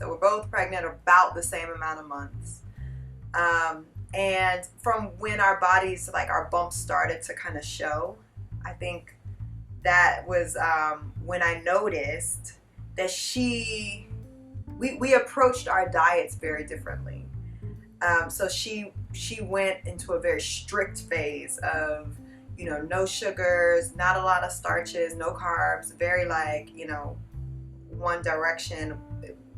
So we're both pregnant about the same amount of months. And from when our bodies, like our bumps started to kind of show, I think that was when I noticed that we approached our diets very differently. So she went into a very strict phase of, no sugars, not a lot of starches, no carbs, very like, one direction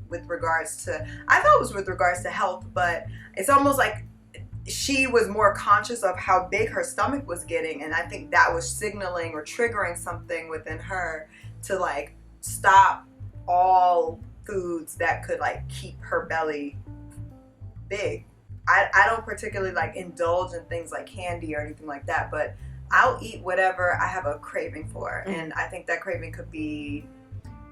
with regards to, I thought it was with regards to health, but it's almost like she was more conscious of how big her stomach was getting, and I think that was signaling or triggering something within her to like stop all foods that could like keep her belly big. I don't particularly like indulge in things like candy or anything like that, but I'll eat whatever I have a craving for. And I think that craving could be,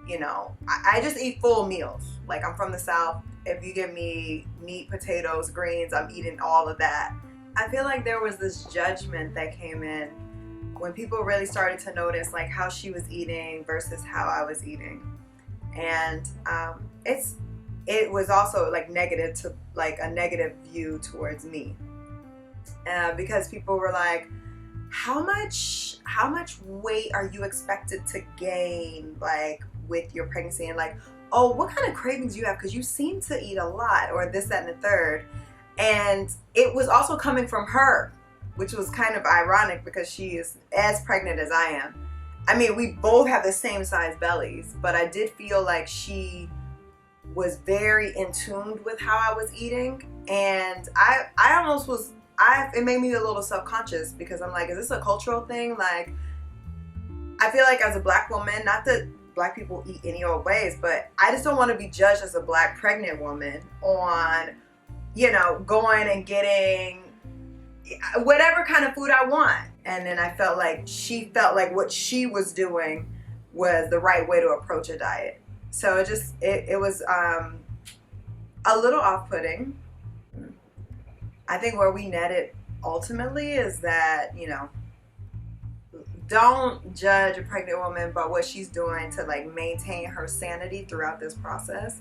I just eat full meals. Like, I'm from the South. If you give me meat, potatoes, greens, I'm eating all of that. I feel like there was this judgment that came in when people really started to notice like how she was eating versus how I was eating. And it was also like negative to like a negative view towards me, because people were like, how much weight are you expected to gain like with your pregnancy? And like, oh, what kind of cravings do you have, because you seem to eat a lot, or this, that, and the third. And it was also coming from her, which was kind of ironic because she is as pregnant as I am. I mean, we both have the same size bellies, but I did feel like she was very in tune with how I was eating. And I almost was, it made me a little self-conscious, because I'm like, is this a cultural thing? Like, I feel like as a Black woman, not that Black people eat any old ways, but I just don't want to be judged as a Black pregnant woman on, going and getting whatever kind of food I want. And then I felt like she felt like what she was doing was the right way to approach a diet. So it was a little off-putting. I think where we netted ultimately is that, don't judge a pregnant woman by what she's doing to like maintain her sanity throughout this process.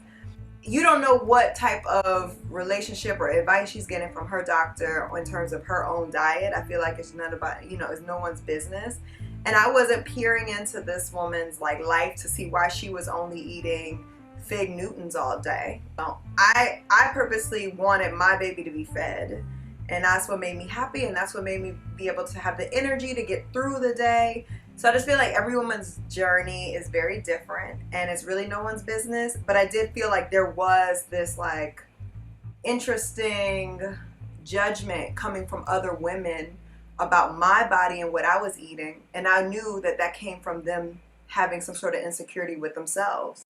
You don't know what type of relationship or advice she's getting from her doctor in terms of her own diet. I feel like it's none about, it's no one's business. And I wasn't peering into this woman's like life to see why she was only eating Fig Newtons all day. So I purposely wanted my baby to be fed, and that's what made me happy, and that's what made me be able to have the energy to get through the day. So I just feel like every woman's journey is very different, and it's really no one's business. But I did feel like there was this like interesting judgment coming from other women about my body and what I was eating, and I knew that came from them having some sort of insecurity with themselves.